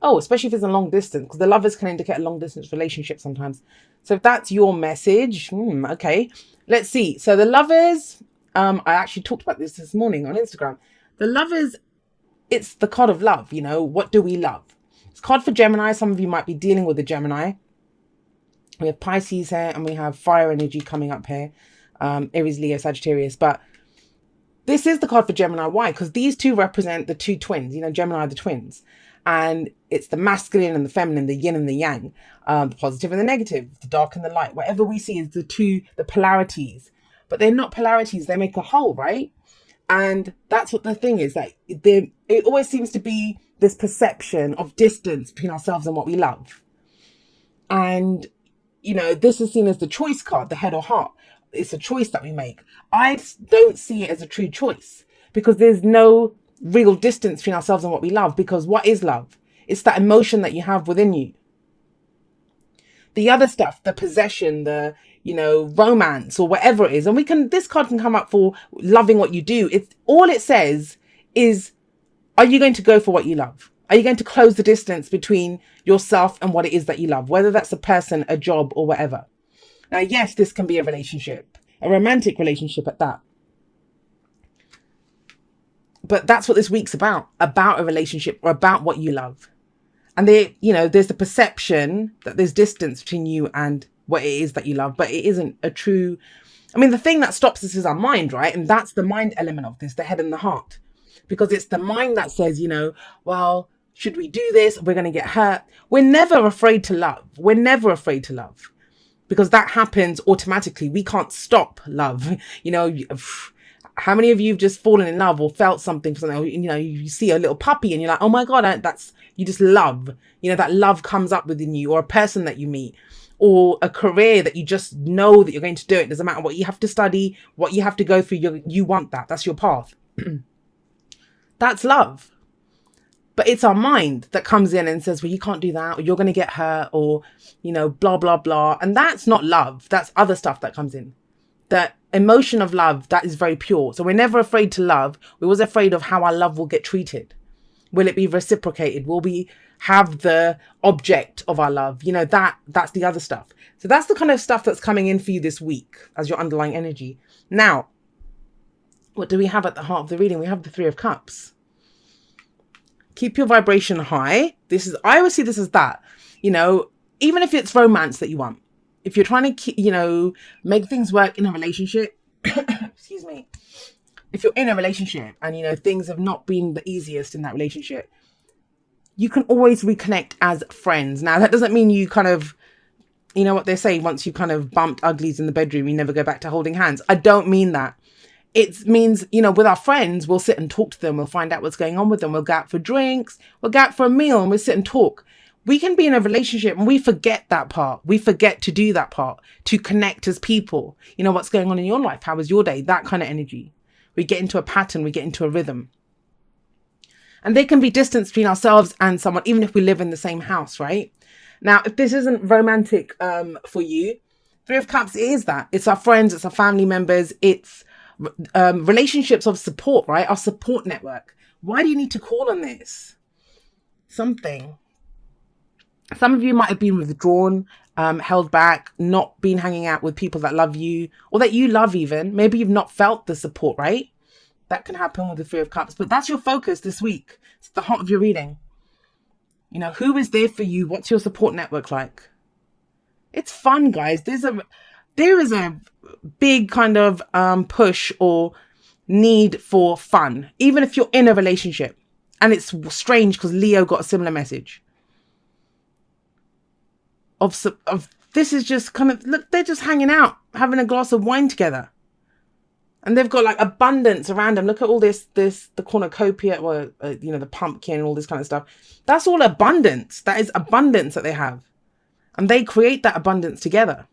Oh, especially if it's a long distance, because the lovers can indicate a long distance relationship sometimes. So if that's your message, okay, let's see. So the lovers, I actually talked about this morning on Instagram. The lovers, it's the card of love. You know, what do we love? It's card for Gemini. Some of you might be dealing with a Gemini. We have Pisces here, and we have fire energy coming up here. Aries, Leo, Sagittarius. But this is the card for Gemini. Why? Because these two represent the two twins. You know, Gemini are the twins. And it's the masculine and the feminine, the yin and the yang, the positive and the negative, the dark and the light. Whatever we see is the polarities. But they're not polarities. They make a whole, right? And that's what the thing is. Like, it always seems to be this perception of distance between ourselves and what we love. And, you know, this is seen as the choice card, the head or heart. It's a choice that we make. I don't see it as a true choice, because there's no real distance between ourselves and what we love. Because what is love? It's that emotion that you have within you. The other stuff, the possession, the, you know, romance or whatever it is. And this card can come up for loving what you do. All it says is, are you going to go for what you love? Are you going to close the distance between yourself and what it is that you love? Whether that's a person, a job, or whatever. Now, yes, this can be a relationship, a romantic relationship at that. But that's what this week's about a relationship, or about what you love. And there's the perception that there's distance between you and what it is that you love, but it isn't a true. I mean, the thing that stops us is our mind, right? And that's the mind element of this, the head and the heart. Because it's the mind that says, you know, well, should we do this? We're going to get hurt. We're never afraid to love. We're never afraid to love, because that happens automatically. We can't stop love. You know, how many of you have just fallen in love or felt something for something? You know, you see a little puppy and you're like, oh my God, you just love. You know, that love comes up within you, or a person that you meet, or a career that you just know that you're going to do it. Doesn't matter what you have to study, what you have to go through. You want that. That's your path. That's love. But it's our mind that comes in and says, well, you can't do that, or you're going to get hurt, or, you know, blah, blah, blah. And that's not love. That's other stuff that comes in. That emotion of love, that is very pure. So we're never afraid to love. We're always afraid of how our love will get treated. Will it be reciprocated? Will we have the object of our love? You know, that's the other stuff. So that's the kind of stuff that's coming in for you this week as your underlying energy. Now, what do we have at the heart of the reading? We have the Three of Cups. Keep your vibration high. I always see this as that, you know, even if it's romance that you want, if you're trying to, you know, make things work in a relationship, excuse me, if you're in a relationship and, you know, things have not been the easiest in that relationship, you can always reconnect as friends. Now, that doesn't mean you kind of, you know what they say, once you kind of bumped uglies in the bedroom, you never go back to holding hands. I don't mean that. It means, you know, with our friends, we'll sit and talk to them. We'll find out what's going on with them. We'll go out for drinks. We'll go out for a meal and we'll sit and talk. We can be in a relationship and we forget that part. We forget to do that part, to connect as people. You know, what's going on in your life? How was your day? That kind of energy. We get into a pattern. We get into a rhythm. And there can be distance between ourselves and someone, even if we live in the same house, right? Now, if this isn't romantic for you, Three of Cups is that. It's our friends. It's our family members. It's relationships of support, right? Our support network. Why do you need to call on this? Some of you might have been withdrawn, held back, not been hanging out with people that love you, or that you love even. Maybe you've not felt the support, right? That can happen with the Three of Cups, but that's your focus this week. It's the heart of your reading. You know, who is there for you? What's your support network like? It's fun, guys. There is a big kind of push or need for fun, even if you're in a relationship. And it's strange because Leo got a similar message of this is just kind of, look, they're just hanging out, having a glass of wine together. And they've got like abundance around them. Look at all the cornucopia, or, you know, the pumpkin, all this kind of stuff. That's all abundance. That is abundance that they have. And they create that abundance together.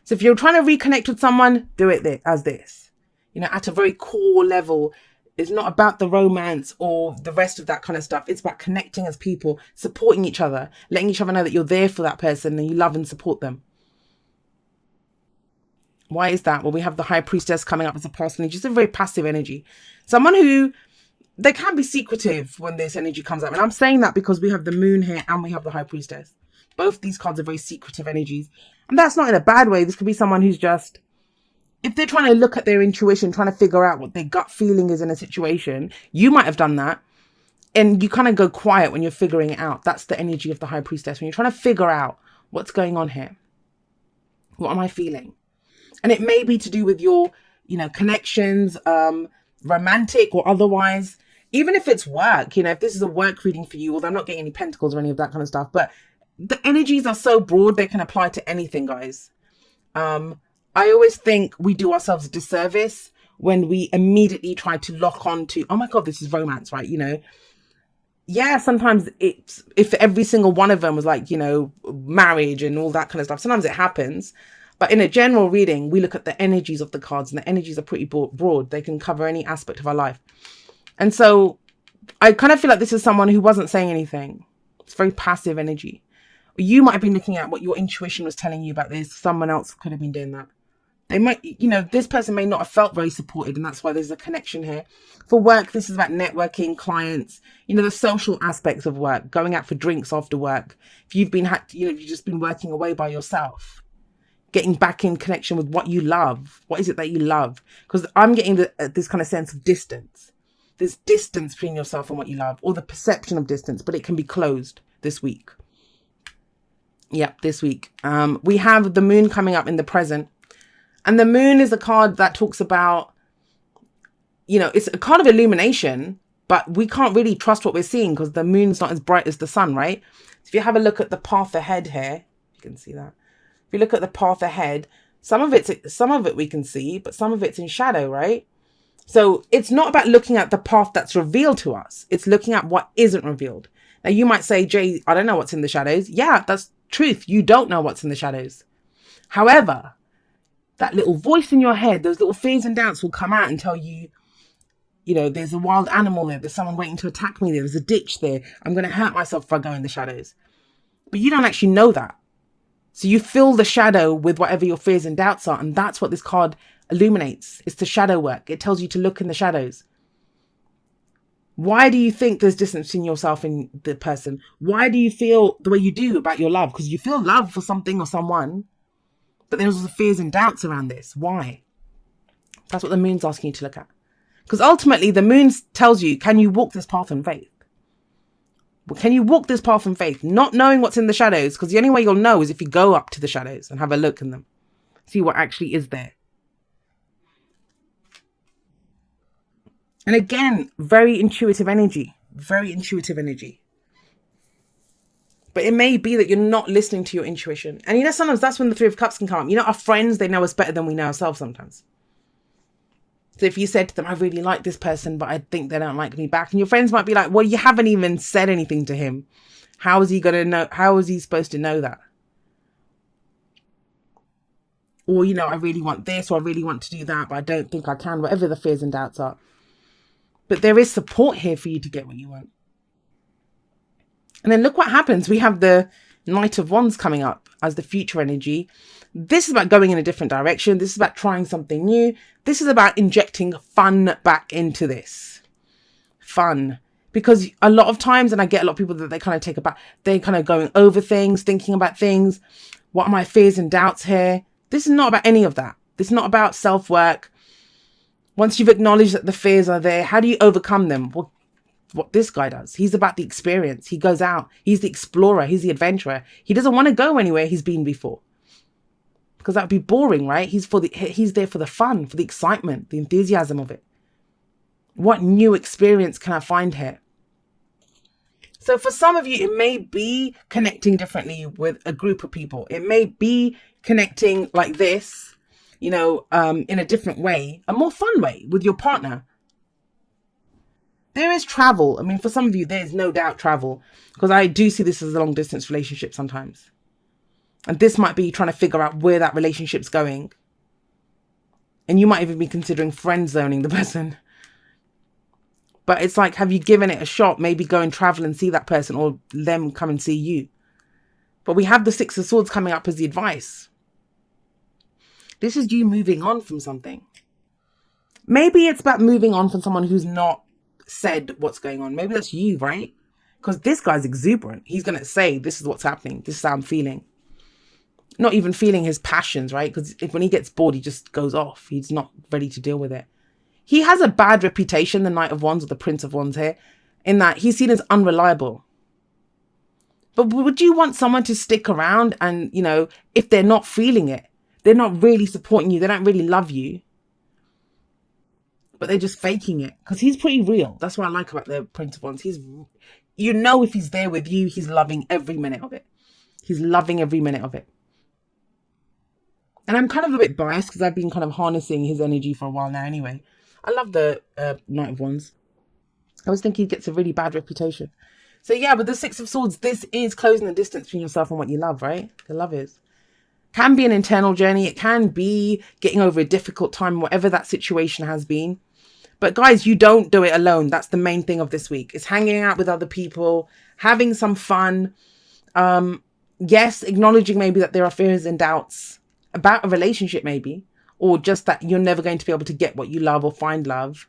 So if you're trying to reconnect with someone, do it as this. You know, at a very core level. It's not about the romance or the rest of that kind of stuff. It's about connecting as people, supporting each other, letting each other know that you're there for that person and you love and support them. Why is that? Well, we have the High Priestess coming up as a person, just a very passive energy. Someone who they can be secretive when this energy comes up. And I'm saying that because we have the moon here and we have the high priestess. Both these cards are very secretive energies. And that's not in a bad way. This could be someone who's just, if they're trying to look at their intuition, trying to figure out what their gut feeling is in a situation, you might have done that. And you kind of go quiet when you're figuring it out. That's the energy of the high priestess. When you're trying to figure out what's going on here. What am I feeling? And it may be to do with your, connections, romantic or otherwise. Even if it's work, if this is a work reading for you, although I'm not getting any pentacles or any of that kind of stuff, but the energies are so broad, they can apply to anything, guys. I always think we do ourselves a disservice when we immediately try to lock on to, oh my God, this is romance, right? Yeah, sometimes it's, if every single one of them was like, marriage and all that kind of stuff, sometimes it happens. But in a general reading, we look at the energies of the cards, and the energies are pretty broad. They can cover any aspect of our life. And so I kind of feel like this is someone who wasn't saying anything. It's very passive energy. You might have been looking at what your intuition was telling you about this. Someone else could have been doing that. They might, this person may not have felt very supported, and that's why there's a connection here. For work, this is about networking, clients, the social aspects of work, going out for drinks after work. If you've been, you've just been working away by yourself, getting back in connection with what you love. What is it that you love? Because I'm getting this kind of sense of distance. There's distance between yourself and what you love, or the perception of distance, but it can be closed this week. Yep, this week. We have the moon coming up in the present. And the moon is a card that talks about, it's a card of illumination, but we can't really trust what we're seeing because the moon's not as bright as the sun, right? So if you have a look at the path ahead here, you can see that. If you look at the path ahead, some of it we can see, but some of it's in shadow, right? So it's not about looking at the path that's revealed to us. It's looking at what isn't revealed. Now you might say, Jay, I don't know what's in the shadows. Yeah, that's truth. You don't know what's in the shadows. However, that little voice in your head, those little fears and doubts will come out and tell you, there's a wild animal there. There's someone waiting to attack me there. There's a ditch there. I'm going to hurt myself if I go in the shadows. But you don't actually know that. So you fill the shadow with whatever your fears and doubts are. And that's what this card illuminates. It's the shadow work. It tells you to look in the shadows. Why do you think there's distance between yourself and the person? Why do you feel the way you do about your love? Because you feel love for something or someone. But there's also fears and doubts around this. Why? That's what the moon's asking you to look at. Because ultimately, the moon tells you, can you walk this path in faith? Can you walk this path in faith? Not knowing what's in the shadows, because the only way you'll know is if you go up to the shadows and have a look in them. See what actually is there. And again, very intuitive energy. Very intuitive energy. But it may be that you're not listening to your intuition. And sometimes that's when the Three of Cups can come up. Our friends, they know us better than we know ourselves sometimes. So if you said to them, I really like this person, but I think they don't like me back. And your friends might be like, well, you haven't even said anything to him. How is he going to know? How is he supposed to know that? Or, I really want this, or I really want to do that, but I don't think I can, whatever the fears and doubts are. But there is support here for you to get what you want. And then look what happens. We have the Knight of Wands coming up as the future energy. This is about going in a different direction. This is about trying something new. This is about injecting fun back into this. Fun. Because a lot of times, and I get a lot of people that they kind of take about, they're kind of going over things, thinking about things. What are my fears and doubts here? This is not about any of that. This is not about self-work. Once you've acknowledged that the fears are there, how do you overcome them? Well, what this guy does. He's about the experience. He goes out. He's the explorer. He's the adventurer. He doesn't want to go anywhere he's been before. Because that would be boring, right? He's there for the fun, for the excitement, the enthusiasm of it. What new experience can I find here? So for some of you, it may be connecting differently with a group of people. It may be connecting like this, in a different way, a more fun way with your partner. There is travel. I mean, for some of you, there's no doubt travel, because I do see this as a long distance relationship sometimes. And this might be trying to figure out where that relationship's going. And you might even be considering friend zoning the person. But it's like, have you given it a shot? Maybe go and travel and see that person, or them come and see you. But we have the Six of Swords coming up as the advice. This is you moving on from something. Maybe it's about moving on from someone who's not said what's going on. Maybe that's you, right? Because this guy's exuberant. He's going to say, this is what's happening. This is how I'm feeling. Not even feeling his passions, right? Because when he gets bored, he just goes off. He's not ready to deal with it. He has a bad reputation, the Knight of Wands or the Prince of Wands here, in that he's seen as unreliable. But would you want someone to stick around and, you know, if they're not feeling it, they're not really supporting you, they don't really love you, but they're just faking it? Because he's pretty real. That's what I like about the Prince of Wands. You know, if he's there with you, he's loving every minute of it. He's loving every minute of it. And I'm kind of a bit biased because I've been kind of harnessing his energy for a while now anyway. I love the Knight of Wands. I always think he gets a really bad reputation. So yeah, with the Six of Swords, this is closing the distance between yourself and what you love, right? The love is. Can be an internal journey. It can be getting over a difficult time, whatever that situation has been. But guys, you don't do it alone. That's the main thing of this week. It's hanging out with other people, having some fun. Yes, acknowledging maybe that there are fears and doubts about a relationship maybe, or just that you're never going to be able to get what you love or find love.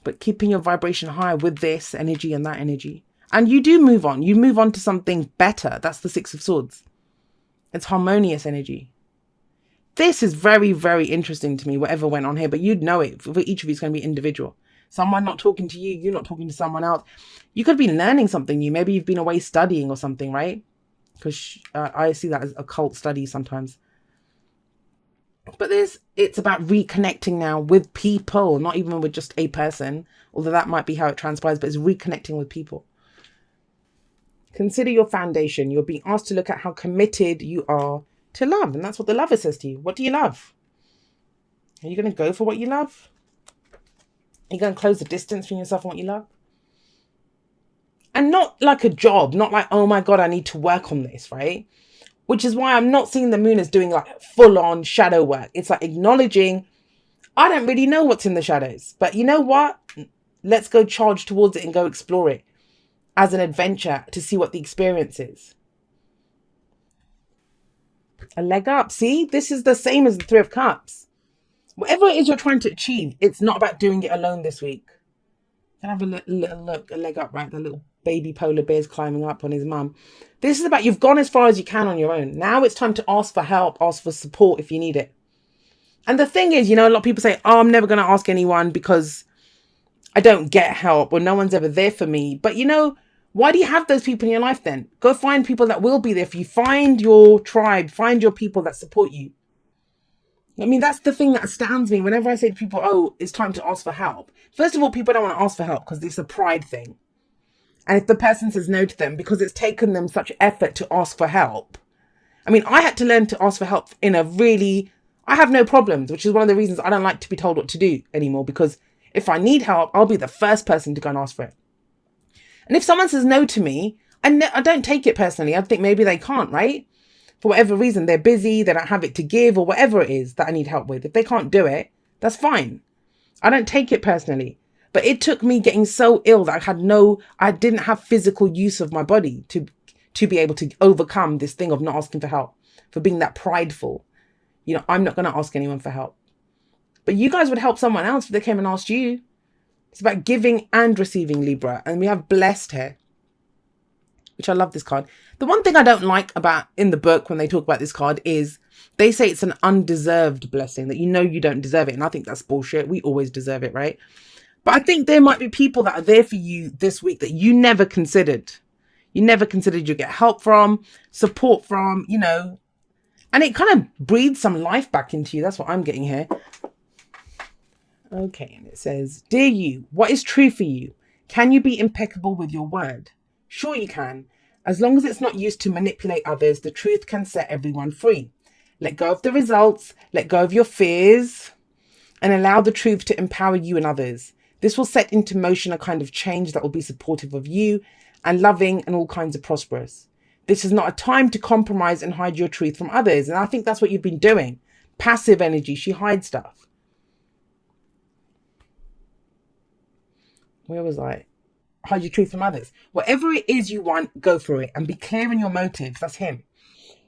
But keeping your vibration high with this energy and that energy. And you do move on. You move on to something better. That's the Six of Swords. It's harmonious energy. This is very, very interesting to me, whatever went on here. But you'd know it. For each of you, it's going to be individual. Someone not talking to you. You're not talking to someone else. You could be learning something new. Maybe you've been away studying or something, right? Because I see that as occult studies sometimes. But it's about reconnecting now with people, not even with just a person. Although that might be how it transpires, but it's reconnecting with people. Consider your foundation. You're being asked to look at how committed you are to love. And that's what the Lover says to you. What do you love? Are you going to go for what you love? Are you going to close the distance between yourself and what you love? And not like a job. Not like, oh my God, I need to work on this, right? Which is why I'm not seeing the moon as doing like full on shadow work. It's like acknowledging, I don't really know what's in the shadows. But you know what? Let's go charge towards it and go explore it as an adventure to see what the experience is. A leg up. See, this is the same as the Three of Cups. Whatever it is you're trying to achieve, it's not about doing it alone this week. Can I have a little look, a leg up, right? The little baby polar bear's climbing up on his mum. This is about, you've gone as far as you can on your own. Now it's time to ask for help, ask for support if you need it. And the thing is, you know, a lot of people say, oh, I'm never going to ask anyone because I don't get help or no one's ever there for me. But you know, why do you have those people in your life then? Go find people that will be there for you. Find your tribe. Find your people that support you. I mean, that's the thing that astounds me. Whenever I say to people, oh, it's time to ask for help. First of all, people don't want to ask for help because it's a pride thing. And if the person says no to them because it's taken them such effort to ask for help. I mean, I had to learn to ask for help in a really, I have no problems, which is one of the reasons I don't like to be told what to do anymore. Because if I need help, I'll be the first person to go and ask for it. And if someone says no to me, I don't take it personally. I think maybe they can't, right? For whatever reason, they're busy, they don't have it to give or whatever it is that I need help with. If they can't do it, that's fine. I don't take it personally. But it took me getting so ill that I didn't have physical use of my body to be able to overcome this thing of not asking for help, for being that prideful. You know, I'm not going to ask anyone for help. But you guys would help someone else if they came and asked you. It's about giving and receiving, Libra. And we have blessed here, which I love this card. The one thing I don't like about in the book when they talk about this card is they say it's an undeserved blessing, that you know you don't deserve it. And I think that's bullshit. We always deserve it, right? But I think there might be people that are there for you this week that you never considered. You never considered you'd get help from, support from, you know. And it kind of breathes some life back into you. That's what I'm getting here. Okay, and it says, dear you, what is true for you? Can you be impeccable with your word? Sure you can. As long as it's not used to manipulate others, the truth can set everyone free. Let go of the results, let go of your fears, and allow the truth to empower you and others. This will set into motion a kind of change that will be supportive of you and loving and all kinds of prosperous. This is not a time to compromise and hide your truth from others. And I think that's what you've been doing. Passive energy, she hides stuff. Where was I? Hide your truth from others. Whatever it is you want, go for it and be clear in your motives. That's him.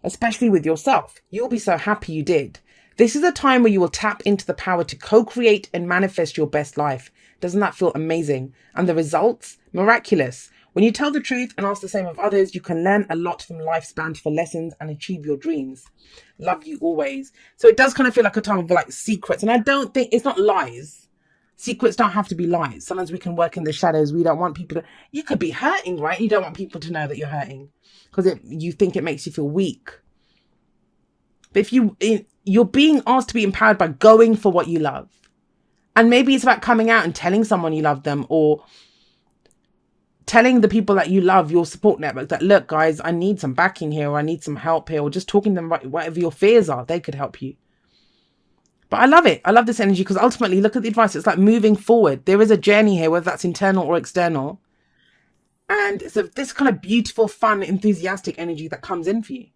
Especially with yourself. You'll be so happy you did. This is a time where you will tap into the power to co-create and manifest your best life. Doesn't that feel amazing? And the results? Miraculous. When you tell the truth and ask the same of others, you can learn a lot from life's bountiful lessons and achieve your dreams. Love you always. So it does kind of feel like a time of like secrets. And I don't think it's not lies. Secrets don't have to be lies. Sometimes we can work in the shadows. We don't want people to, you could be hurting, right? You don't want people to know that you're hurting because you think it makes you feel weak. But if you're being asked to be empowered by going for what you love. And maybe it's about coming out and telling someone you love them, or telling the people that you love, your support network, that look, guys, I need some backing here, or I need some help here, or just talking to them, whatever your fears are, they could help you. But I love it. I love this energy because ultimately, look at the advice. It's like moving forward. There is a journey here, whether that's internal or external. And it's this kind of beautiful, fun, enthusiastic energy that comes in for you.